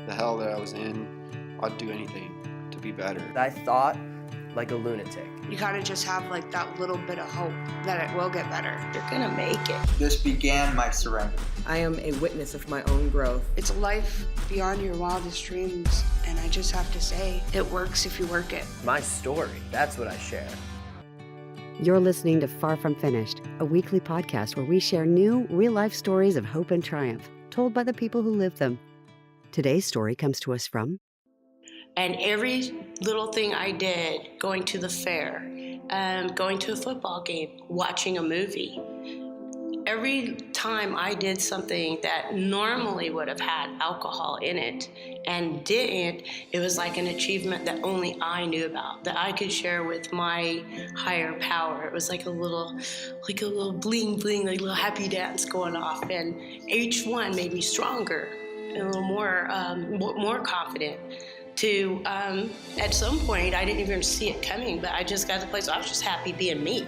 the hell that I was in, I'd do anything to be better. I thought like a lunatic. You gotta just have like that little bit of hope that it will get better. You're gonna make it. This began my surrender. I am a witness of my own growth. It's a life beyond your wildest dreams, and I just have to say, it works if you work it. My story, that's what I share. You're listening to Far From Finished, a weekly podcast where we share new, real-life stories of hope and triumph, told by the people who live them. Today's story comes to us from... And every little thing I did, going to the fair, going to a football game, watching a movie, every time I did something that normally would have had alcohol in it and didn't, it was like an achievement that only I knew about, that I could share with my higher power. It was like a little bling bling, like a little happy dance going off, and each one made me stronger, and a little more confident. To at some point, I didn't even see it coming, but I just got to the place where I was just happy being me.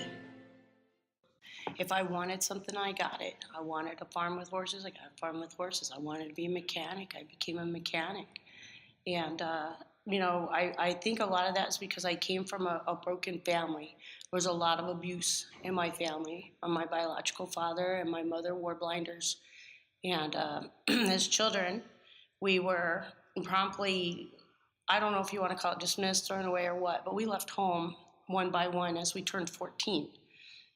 If I wanted something, I got it. I wanted to farm with horses, I got to farm with horses. I wanted to be a mechanic, I became a mechanic. And, I think a lot of that is because I came from a broken family. There was a lot of abuse in my family. My biological father and my mother wore blinders. And as children, we were promptly, I don't know if you want to call it dismissed, thrown away, or what, but we left home one by one as we turned 14.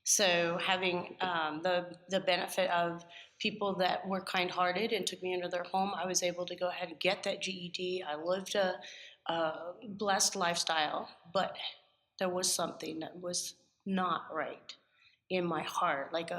So having the benefit of people that were kind-hearted and took me into their home, I was able to go ahead and get that GED. I lived a blessed lifestyle, but there was something that was not right in my heart, like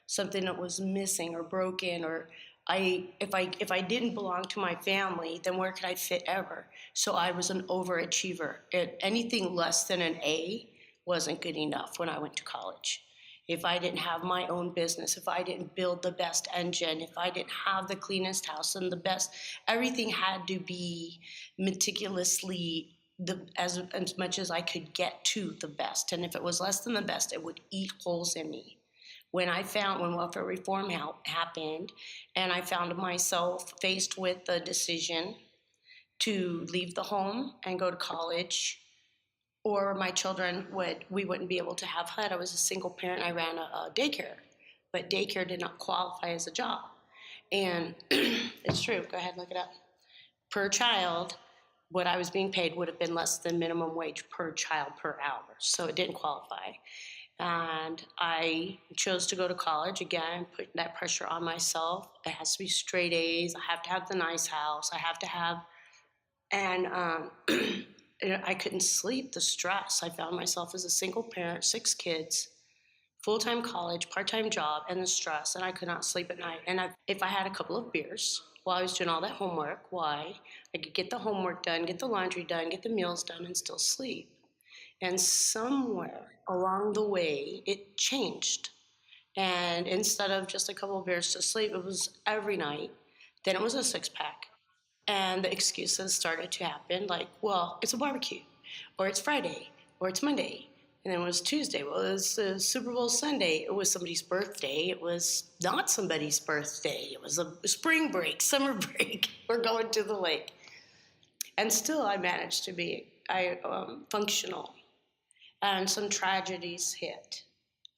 something that was missing or broken, or if I didn't belong to my family, then where could I fit ever? So I was an overachiever. Anything less than an A wasn't good enough when I went to college. If I didn't have my own business, if I didn't build the best engine, if I didn't have the cleanest house and the best, everything had to be meticulously as much as I could get to the best. And if it was less than the best, it would eat holes in me. When welfare reform happened, and I found myself faced with the decision to leave the home and go to college, or my children we wouldn't be able to have HUD. I was a single parent. I ran a daycare, but daycare did not qualify as a job. And it's true. Go ahead and look it up. Per child, what I was being paid would have been less than minimum wage per child per hour, so it didn't qualify. And I chose to go to college, again, putting that pressure on myself. It has to be straight A's. I have to have the nice house. I have to have, and I couldn't sleep, the stress. I found myself as a single parent, 6 kids, full-time college, part-time job, and the stress, and I could not sleep at night. And if I had a couple of beers while I was doing all that homework, I could get the homework done, get the laundry done, get the meals done, and still sleep. And somewhere along the way, it changed. And instead of just a couple of beers to sleep, it was every night. Then it was a 6-pack. And the excuses started to happen, like, well, it's a barbecue, or it's Friday, or it's Monday. And then it was Tuesday. Well, it was Super Bowl Sunday. It was somebody's birthday. It was not somebody's birthday. It was a spring break, summer break. We're going to the lake. And still I managed to be functional. And some tragedies hit.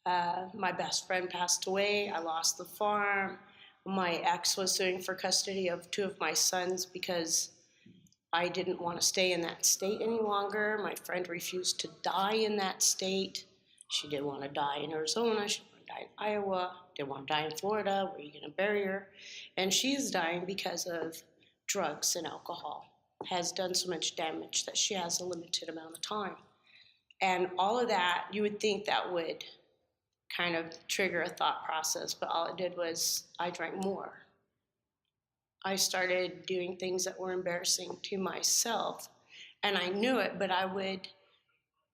My best friend passed away. I lost the farm. My ex was suing for custody of 2 of my sons because I didn't want to stay in that state any longer. My friend refused to die in that state. She didn't want to die in Arizona. She didn't want to die in Iowa. Didn't want to die in Florida. Where are you going to bury her? And she is dying because of drugs and alcohol. Has done so much damage that she has a limited amount of time. And all of that, you would think that would kind of trigger a thought process, but all it did was I drank more. I started doing things that were embarrassing to myself, and I knew it, but I would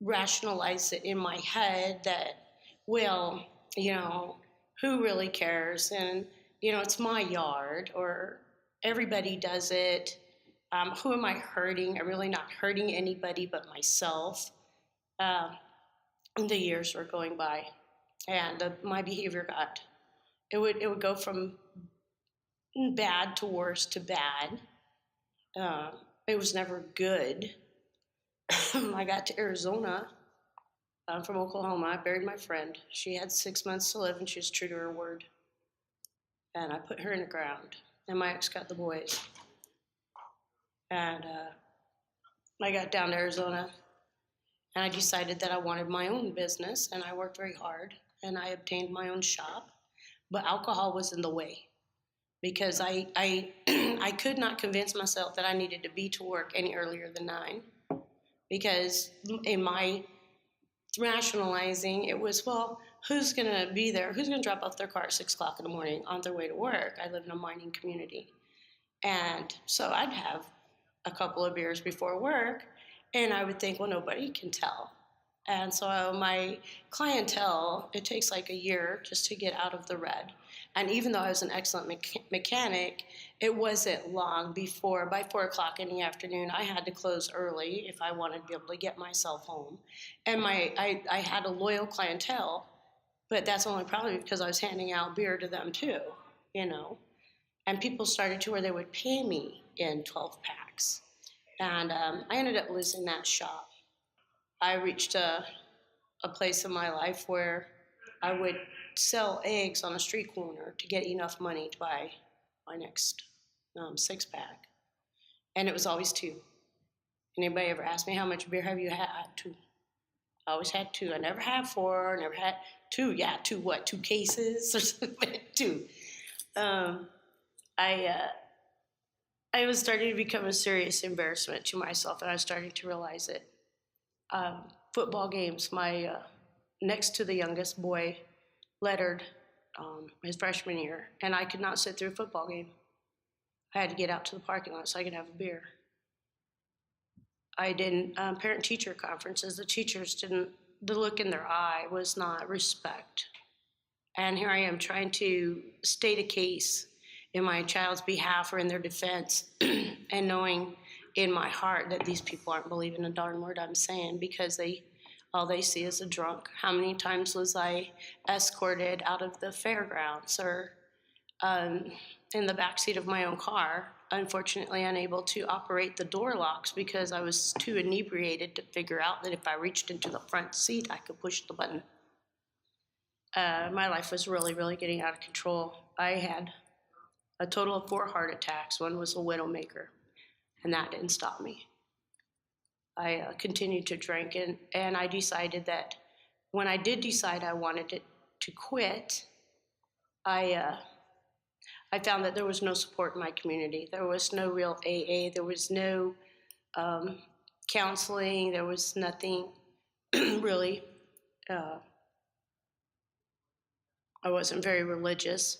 rationalize it in my head that, well, who really cares? And, it's my yard, or everybody does it. Who am I hurting? I'm really not hurting anybody but myself. The years were going by, and my behavior it would go from bad to worse to bad. It was never good. I got to Arizona. I'm from Oklahoma. I buried my friend. She had 6 months to live, and she was true to her word. And I put her in the ground, and my ex got the boys. And I got down to Arizona, and I decided that I wanted my own business, and I worked very hard, and I obtained my own shop. But alcohol was in the way because I could not convince myself that I needed to be to work any earlier than 9, because in my rationalizing, it was, well, who's going to be there? Who's going to drop off their car at 6 o'clock in the morning on their way to work? I live in a mining community. And so I'd have a couple of beers before work, and I would think, well, nobody can tell. And so my clientele, it takes like a year just to get out of the red. And even though I was an excellent mechanic, it wasn't long before, by 4 o'clock in the afternoon, I had to close early if I wanted to be able to get myself home. And I had a loyal clientele, but that's only probably because I was handing out beer to them too, you know. And people started to where they would pay me in 12 packs. And I ended up losing that shop. I reached a place in my life where I would sell eggs on a street corner to get enough money to buy my next 6-pack. And it was always 2. Anybody ever asked me, how much beer have you had? 2. I always had 2. I never had 4, never had 2. Yeah, 2 what? 2 cases or something? 2. I was starting to become a serious embarrassment to myself, and I was starting to realize it. Football games, my next to the youngest boy lettered his freshman year, and I could not sit through a football game. I had to get out to the parking lot so I could have a beer. I didn't, parent-teacher conferences, the teachers didn't, the look in their eye was not respect. And here I am trying to state a case in my child's behalf or in their defense, and knowing in my heart that these people aren't believing a darn word I'm saying, because all they see is a drunk. How many times was I escorted out of the fairgrounds or in the backseat of my own car, unfortunately unable to operate the door locks because I was too inebriated to figure out that if I reached into the front seat, I could push the button. My life was really, really getting out of control. I had a total of 4 heart attacks. One was a widowmaker, and that didn't stop me. I continued to drink, and I decided that when I did decide I wanted to quit, I found that there was no support in my community. There was no real AA. There was no counseling. There was nothing really. I wasn't very religious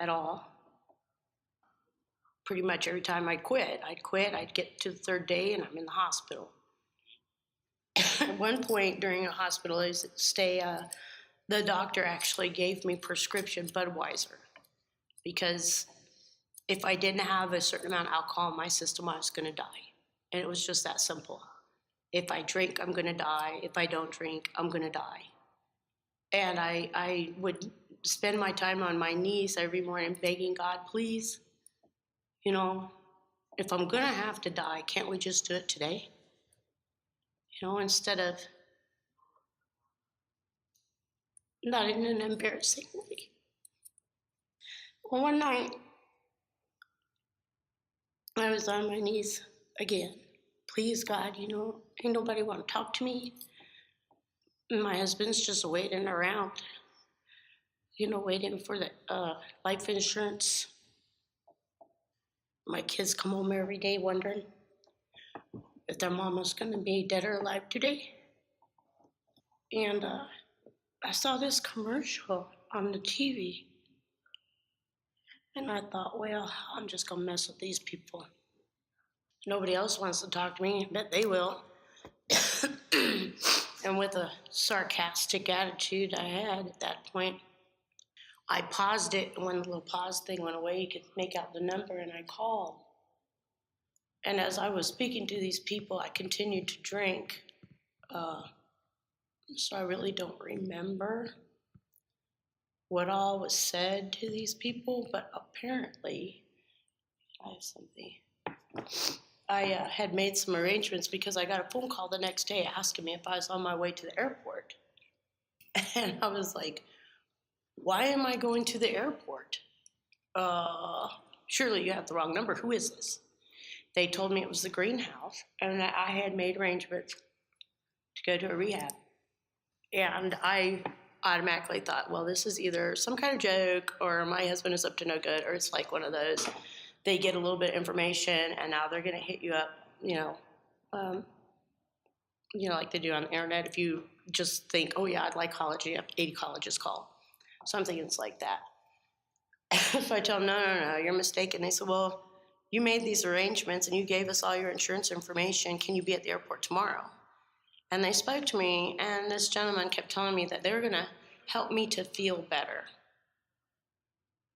at all. Pretty much every time I'd quit, I'd get to the 3rd day, and I'm in the hospital. At one point during a hospital stay, the doctor actually gave me prescription Budweiser, because if I didn't have a certain amount of alcohol in my system, I was going to die. And it was just that simple. If I drink, I'm going to die. If I don't drink, I'm going to die. And I would spend my time on my knees every morning begging God, please, you know, if I'm going to have to die, can't we just do it today? You know, instead of not in an embarrassing way. Well, one night, I was on my knees again. Please, God, you know, ain't nobody want to talk to me. And my husband's just waiting around, you know, waiting for the life insurance. My kids come home every day wondering if their mama's going to be dead or alive today. And I saw this commercial on the TV. And I thought, well, I'm just going to mess with these people. Nobody else wants to talk to me. I bet they will. And with a sarcastic attitude I had at that point, I paused it, and when the little pause thing went away, you could make out the number, and I called. And as I was speaking to these people, I continued to drink. So I really don't remember what all was said to these people, but apparently, I have something. I had made some arrangements because I got a phone call the next day asking me if I was on my way to the airport. And I was like, why am I going to the airport? Surely you have the wrong number. Who is this? They told me it was the greenhouse and that I had made arrangements to go to a rehab. And I automatically thought, well, this is either some kind of joke or my husband is up to no good, or it's like one of those, they get a little bit of information and now they're going to hit you up, like they do on the internet. If you just think, oh yeah, I'd like college, you have 80 colleges call. So I'm thinking it's like that. If I tell them, no, you're mistaken. They said, well, you made these arrangements and you gave us all your insurance information. Can you be at the airport tomorrow? And they spoke to me, and this gentleman kept telling me that they were going to help me to feel better.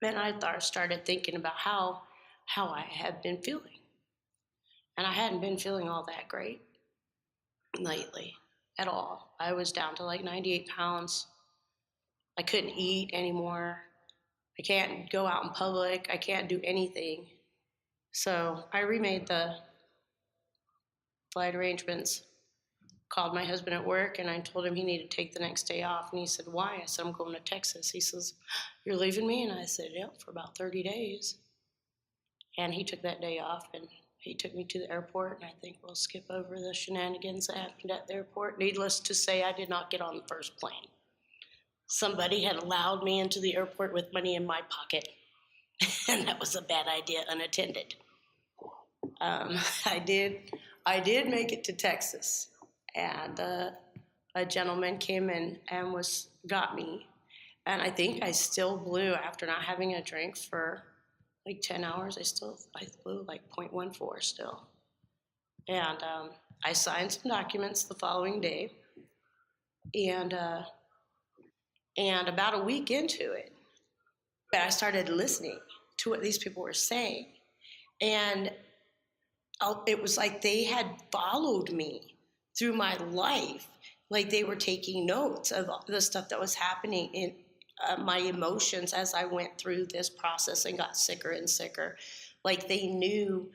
And I started thinking about how I had been feeling. And I hadn't been feeling all that great lately at all. I was down to like 98 pounds. I couldn't eat anymore. I can't go out in public. I can't do anything. So I remade the flight arrangements, called my husband at work, and I told him he needed to take the next day off. And he said, why? I said, I'm going to Texas. He says, you're leaving me? And I said, yep, for about 30 days. And he took that day off, and he took me to the airport. And I think we'll skip over the shenanigans that happened at the airport. Needless to say, I did not get on the first plane. Somebody had allowed me into the airport with money in my pocket, and that was a bad idea unattended. I did make it to Texas, and a gentleman came in and got me, and I think I still blew after not having a drink for like 10 hours. I blew like 0.14 still, and I signed some documents the following day, and about a week into it, I started listening to what these people were saying, and it was like they had followed me through my life, like they were taking notes of the stuff that was happening in my emotions as I went through this process and got sicker and sicker. Like they knew,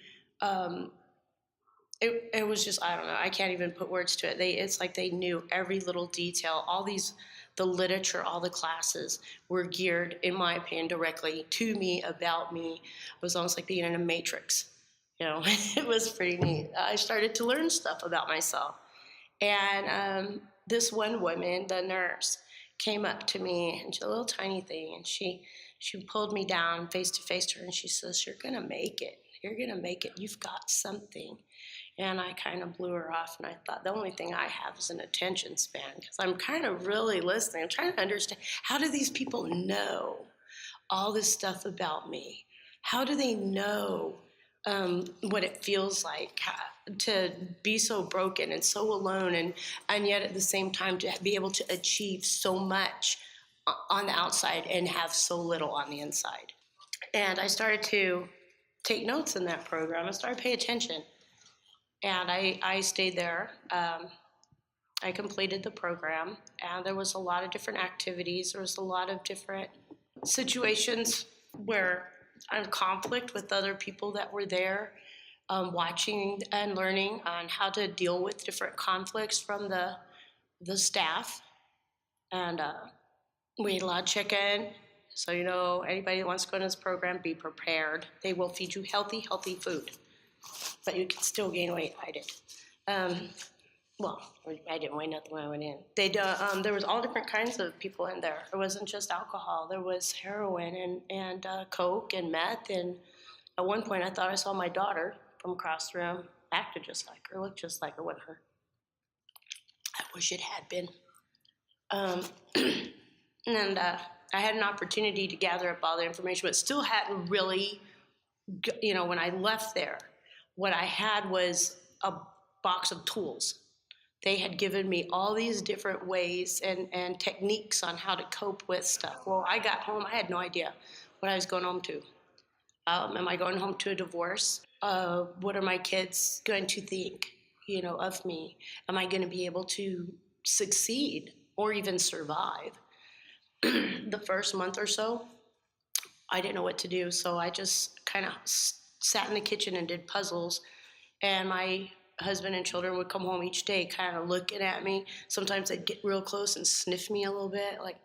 it was just, I don't know, I can't even put words to it. It's like they knew every little detail. The literature, all the classes were geared, in my opinion, directly to me, about me. It was almost like being in a matrix. It was pretty neat. I started to learn stuff about myself. And this one woman, the nurse, came up to me, and she's a little tiny thing, and she pulled me down face to face to her, and she says, you're going to make it. You're going to make it. You've got something. And I kind of blew her off, and I thought, the only thing I have is an attention span, because I'm kind of really listening. I'm trying to understand, how do these people know all this stuff about me? How do they know what it feels like to be so broken and so alone, and yet at the same time to be able to achieve so much on the outside and have so little on the inside? And I started to take notes in that program. I started to pay attention. And I stayed there. I completed the program, and there was a lot of different activities. There was a lot of different situations where I'm in conflict with other people that were there, watching and learning on how to deal with different conflicts from the staff. And we ate a lot of chicken. So, anybody that wants to go into this program, be prepared. They will feed you healthy food. But you can still gain weight. I did. Well, I didn't weigh nothing when I went in. There was all different kinds of people in there. It wasn't just alcohol. There was heroin and coke and meth. And at one point, I thought I saw my daughter from across the room, acted just like her, looked just like her, wasn't her. I wish it had been. And I had an opportunity to gather up all the information, but still hadn't really, when I left there, what I had was a box of tools. They had given me all these different ways and techniques on how to cope with stuff. Well, I got home, I had no idea what I was going home to. Am I going home to a divorce? What are my kids going to think, of me? Am I going to be able to succeed or even survive? The first month or so, I didn't know what to do, so I just kind of sat in the kitchen and did puzzles And my husband and children would come home each day kind of looking at me. Sometimes they'd get real close and sniff me a little bit, like,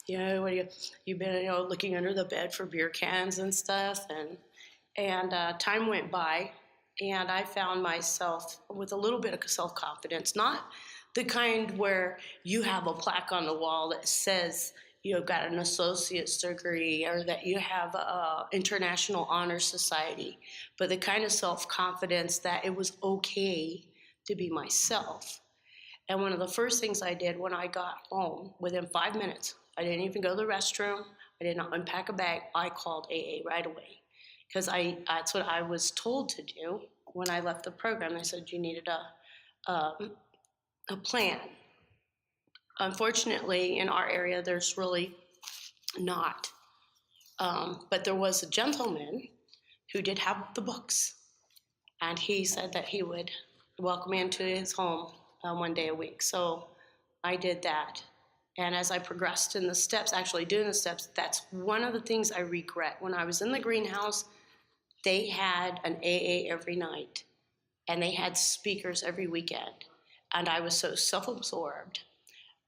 what are you've been, looking under the bed for beer cans and stuff. And time went by, and I found myself with a little bit of self-confidence, not the kind where you have a plaque on the wall that says you've got an associate's degree or that you have an international honor society, but the kind of self-confidence that it was okay to be myself. And one of the first things I did when I got home, within 5 minutes, I didn't even go to the restroom, I did not unpack a bag, I called AA right away. Because that's what I was told to do when I left the program. They said you needed a plan. Unfortunately, in our area, there's really not. But there was a gentleman who did have the books, and he said that he would welcome me into his home 1 day a week. So I did that. And as I progressed in the steps, actually doing the steps, that's one of the things I regret. When I was in the greenhouse, they had an AA every night, and they had speakers every weekend. And I was so self-absorbed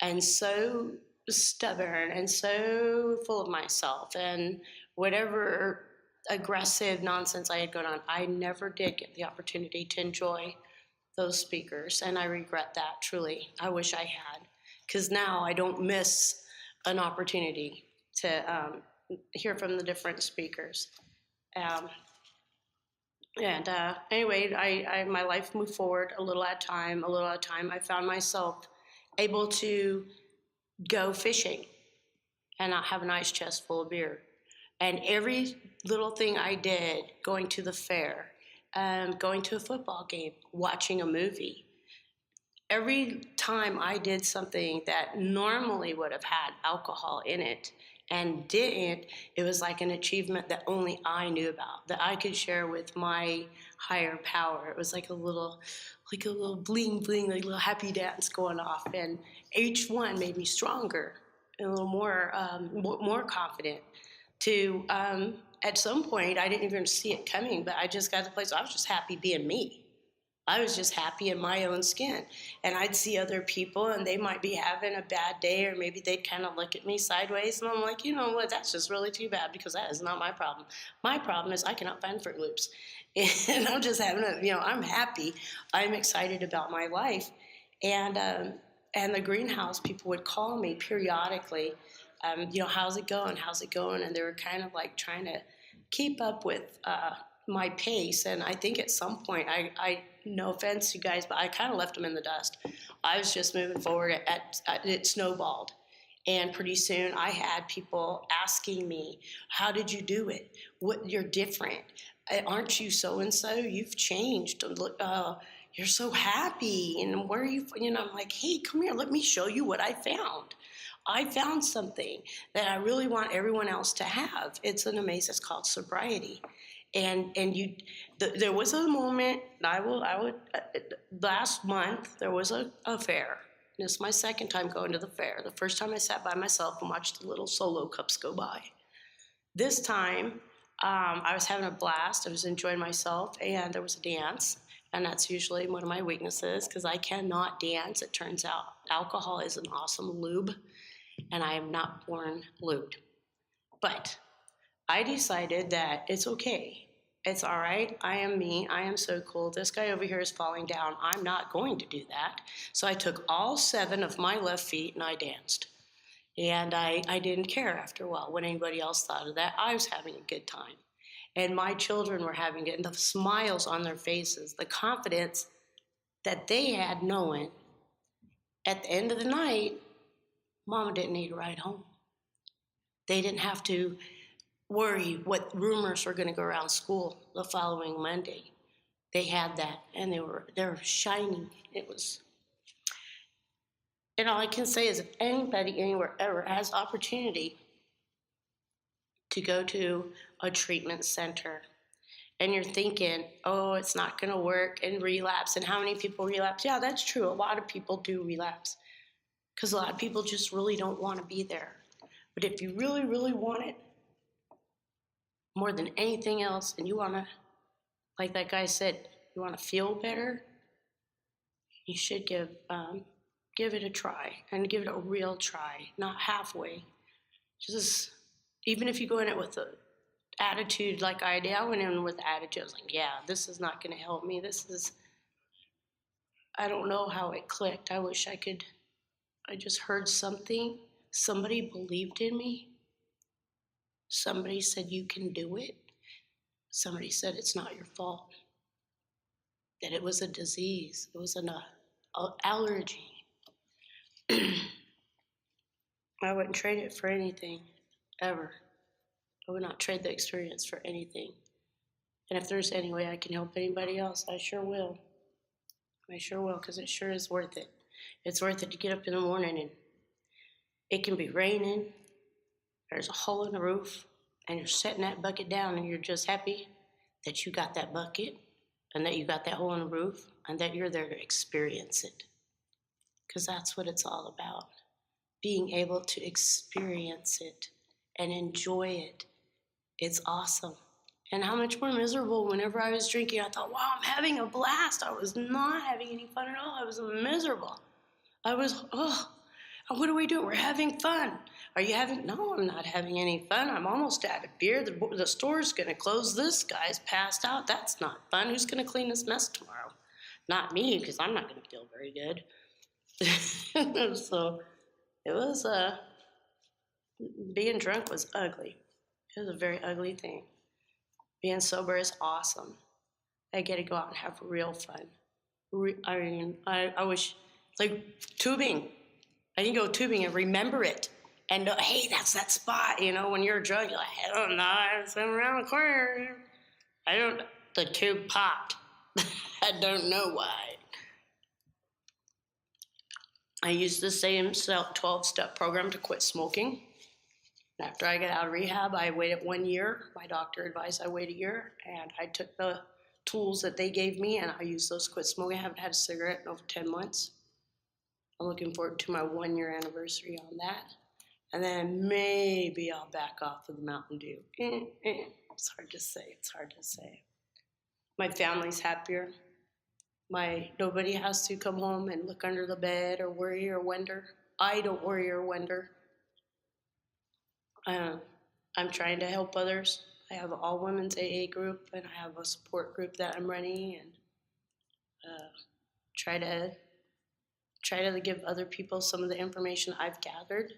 and so stubborn and so full of myself, and whatever aggressive nonsense I had going on, I never did get the opportunity to enjoy those speakers, and I regret that, truly. I wish I had, because now I don't miss an opportunity to hear from the different speakers. Anyway, my life moved forward a little at a time. I found myself able to go fishing and not have an ice chest full of beer. And every little thing I did, going to the fair, going to a football game, watching a movie, every time I did something that normally would have had alcohol in it and didn't, it was like an achievement that only I knew about, that I could share with my higher power. It was like a little bling bling, like a little happy dance going off, and each one made me stronger and a little more confident. To at some point, I didn't even see it coming, but I just got to the place where I was just happy being me. I was just happy in my own skin. And I'd see other people, and they might be having a bad day, or maybe they'd kind of look at me sideways, and I'm like, you know what, that's just really too bad, because that is not my problem. My problem is I cannot find Fruit Loops. And I'm just having I'm happy. I'm excited about my life. And the greenhouse people would call me periodically, how's it going? How's it going? And they were kind of like trying to keep up with my pace. And I think at some point, I no offense, you guys, but I kind of left them in the dust. I was just moving forward. It snowballed. And pretty soon I had people asking me, how did you do it? You're different. Aren't you so-and-so? You've changed. You're so happy. And where are you? I'm like, hey, come here. Let me show you what I found. I found something that I really want everyone else to have. It's an amazing, it's called sobriety. And there was a moment, last month, there was a fair. This is my second time going to the fair. The first time I sat by myself and watched the little solo cups go by. This time, I was having a blast. I was enjoying myself, and there was a dance. And that's usually one of my weaknesses, because I cannot dance. It turns out alcohol is an awesome lube, and I am not born lubed. But I decided that it's okay. It's all right. I am me. I am so cool. This guy over here is falling down. I'm not going to do that. So I took all 7 of my left feet and I danced. And I didn't care after a while what anybody else thought of that. I was having a good time. And my children were having it. And the smiles on their faces, the confidence that they had, knowing at the end of the night, Mama didn't need a ride home. They didn't have to worry what rumors were going to go around school the following Monday. They had that, and they were shining. It was, and all I can say is, if anybody anywhere ever has opportunity to go to a treatment center, and you're thinking, oh, it's not going to work, and relapse, and how many people relapse? Yeah, that's true. A lot of people do relapse, because a lot of people just really don't want to be there. But if you really, really want it, more than anything else, and you want to, like that guy said, you want to feel better, you should give it a try, and give it a real try, not halfway. Just, even if you go in it with the attitude like I did, I went in with the attitude, I was like, yeah, this is not going to help me. I don't know how it clicked. I wish I could. I just heard something. Somebody believed in me. Somebody said, you can do it. Somebody said, it's not your fault. That it was a disease. It was an allergy. I wouldn't trade it for anything, ever. I would not trade the experience for anything. And if there's any way I can help anybody else, I sure will. I sure will, because it sure is worth it. It's worth it to get up in the morning and it can be raining. There's a hole in the roof, and you're setting that bucket down, and you're just happy that you got that bucket and that you got that hole in the roof and that you're there to experience it. Because that's what it's all about. Being able to experience it and enjoy it. It's awesome. And how much more miserable whenever I was drinking, I thought, wow, I'm having a blast. I was not having any fun at all. I was miserable. I was, what are we doing? We're having fun. Are you having? No, I'm not having any fun. I'm almost out of beer. The store's going to close. This guy's passed out. That's not fun. Who's going to clean this mess tomorrow? Not me, because I'm not going to feel very good. So it was, being drunk was ugly. It was a very ugly thing. Being sober is awesome. I get to go out and have real fun. I wish, like tubing. I can go tubing and remember it. And hey, that's that spot, when you're drunk, you're like, I don't know, I was around the corner. The tube popped. I don't know why. I used the same 12-step program to quit smoking. After I got out of rehab, I waited 1 year. My doctor advised I wait a year, and I took the tools that they gave me, and I used those to quit smoking. I haven't had a cigarette in over 10 months. I'm looking forward to my 1-year anniversary on that. And then maybe I'll back off of the Mountain Dew. It's hard to say. My family's happier. Nobody has to come home and look under the bed or worry or wonder. I don't worry or wonder. I'm trying to help others. I have an all-women's AA group, and I have a support group that I'm running, and try to give other people some of the information I've gathered,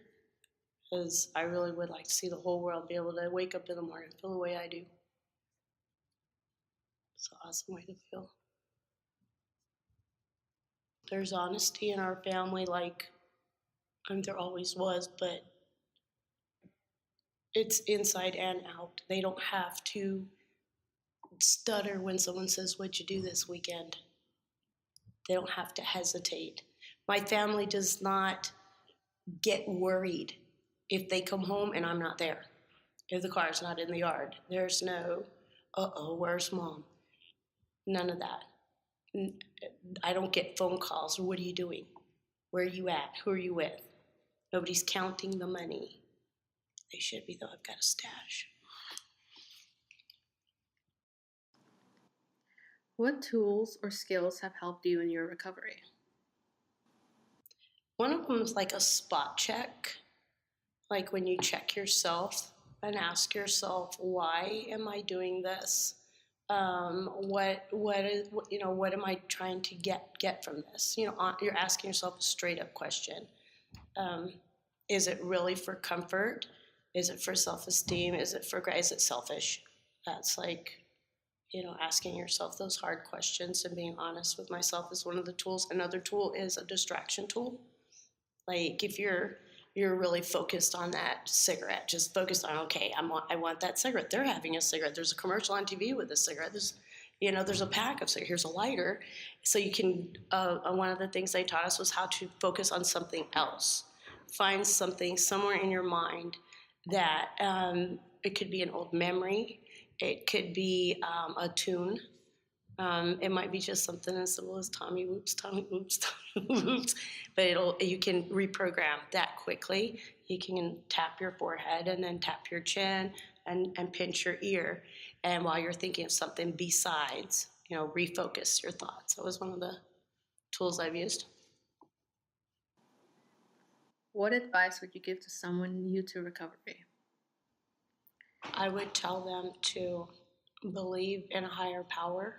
because I really would like to see the whole world be able to wake up in the morning and feel the way I do. It's an awesome way to feel. There's honesty in our family, there always was, but it's inside and out. They don't have to stutter when someone says, what'd you do this weekend? They don't have to hesitate. My family does not get worried if they come home and I'm not there. If the car's not in the yard, there's no, where's mom? None of that. I don't get phone calls. What are you doing? Where are you at? Who are you with? Nobody's counting the money. They should be, though. I've got a stash. What tools or skills have helped you in your recovery? One of them is like a spot check. Like when you check yourself and ask yourself, why am I doing this? What am I trying to get from this? You're asking yourself a straight up question. Is it really for comfort? Is it for self-esteem? Is it selfish? That's asking yourself those hard questions and being honest with myself is one of the tools. Another tool is a distraction tool. Like if you're really focused on that cigarette, just focused on, okay, I want that cigarette. They're having a cigarette. There's a commercial on TV with a cigarette. There's a pack of cigarettes. Here's a lighter. So you can, one of the things they taught us was how to focus on something else. Find something somewhere in your mind that it could be an old memory. It could be a tune. It might be just something as simple as Tommy Whoops, Tommy Whoops, Tommy Whoops. But you can reprogram that quickly. You can tap your forehead and then tap your chin and pinch your ear. And while you're thinking of something besides, refocus your thoughts. That was one of the tools I've used. What advice would you give to someone new to recovery? I would tell them to believe in a higher power,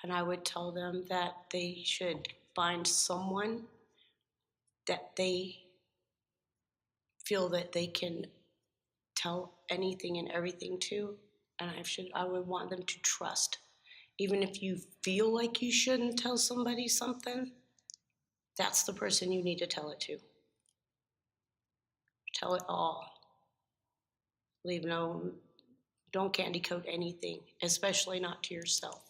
and I would tell them that they should find someone that they feel that they can tell anything and everything to, and I would want them to trust. Even if you feel like you shouldn't tell somebody something, that's the person you need to tell it to. Tell it all. Don't candy coat anything, especially not to yourself.